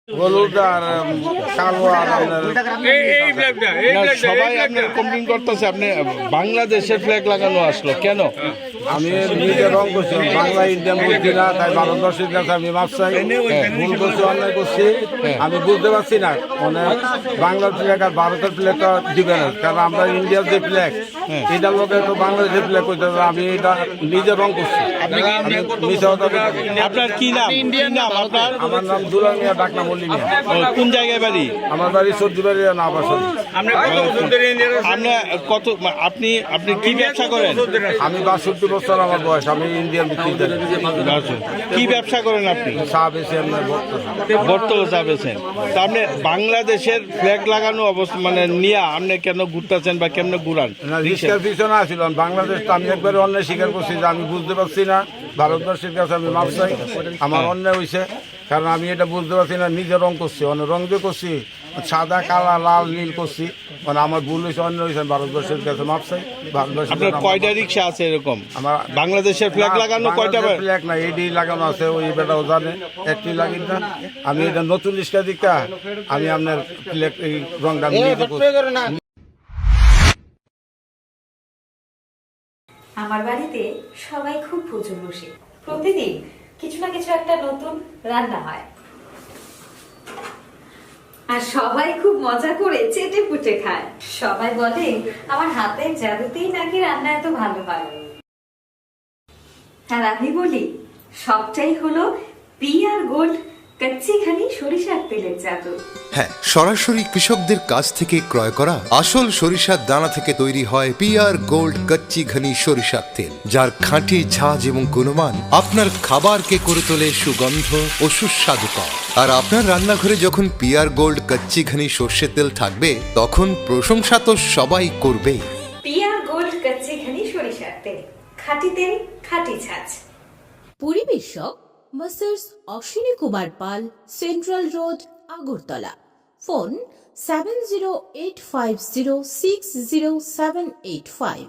হলুদ আর কালো আর আপনার সবাই আপনার কমপ্লেন করতেছে আপনি বাংলাদেশের ফ্ল্যাগ লাগানো আসলো কেন? আমি নিজে রং করছি, বাংলা ইন্ডিয়ান বুঝছি না, তাই ভারতবর্ষের কাছে আমি মাপ চাই। ভুল করছি, অন্যায় করছি, আমি বুঝতে পারছি না। মানে বাংলার ফ্ল্যাগ আর ভারতের ফ্ল্যাগটা দিবে না, কারণ আমরা ইন্ডিয়ার যে ফ্ল্যাগ এটার লোকে তো বাংলাদেশের ফ্ল্যাগ করতে হবে। আমি এটা নিজে রং করছি। আপনার কি নাম? আপনার আমার নাম দুলাল মিয়া, ডাকনাম অলি মিয়া। কোন জায়গায় বাড়ি? আমার বাড়ি সর্দি বাড়ি না আবাসন। কত আপনি আপনি কি ব্যবসা করেন? আমি 62 বছর আমার বয়স, আমি ইন্ডিয়ান বিক্রিতে। কি ব্যবসা করেন আপনি? চা বেশি আপনার বর্তমান চা বেছেন। তা আপনি বাংলাদেশের ফ্ল্যাগ লাগানো অবস্থা মানে নিয়ে আপনি কেন ঘুরতেছেন বা কেমনে ঘুরান? না, রিস্কার পিছনে আসছিলাম। বাংলাদেশ তো আমি একবারে অন্যায় স্বীকার করছি যে আমি বুঝতে পারছি না। ভারতবর্ষের কাছে আমি মাপ চাই, আমার অন্যায় হয়েছে, কারণ আমি এটা বুঝতে পারছি না। নিজে রং করছি, অন্য রং দিয়ে করছি, সাদা কালা লাল নীল করছি, মানে আমার ভুল হয়েছে, অন্য হয়েছে। ভারতবর্ষের কাছে মাপ চাই। আপনার কয়টা রিক্সা আছে এরকম? আমার বাংলাদেশের ফ্ল্যাগ লাগানো কয়টা? ফ্ল্যাগ না, এডি লাগানো আছে, ওই বেটাও জানে, একটি লাগি না। আমি এটা নতুন রিক্সা দিকা, আমি আপনার ফ্ল্যাগ এই রংটা আমি নিজে করছি। আমার বাড়িতে সবাই খুব প্রচুর বসে, প্রতিদিন কিছু না কিছু একটা নতুন রান্না হয়, আর সবাই খুব মজা করে চেটে পুটে খায়। সবাই বলে আমার হাতের জাদুতেই নাকি রান্না এত ভালো হয়। আর আমি বলি সবটাই হলো পিআর গোল্ড কচ্চি ঘানি সরিষার তেলের জাদু। হ্যাঁ, সরাসরি কৃষকদের কাছ থেকে ক্রয় করা আসল সরিষার দানা থেকে তৈরি হয় পিআর গোল্ড কচ্চি ঘনি সরিষার তেল, যার খাঁটি ঝাঁজ এবং গুণমান আপনার খাবারকে করে তোলে সুগন্ধ ও সুস্বাদুকর। আর আপনার রান্নাঘরে যখন পিআর গোল্ড কচ্চি ঘনি সর্ষের তেল থাকবে, তখন প্রশংসা তো সবাই করবে। পিআর গোল্ড কচ্চি ঘানি সরিষার তেল, খাঁটি তেল, খাঁটি ঝাঁজ। পরিবেশক masters Ashwini Kumar Pal, central road, Agartala. Phone 7085060785।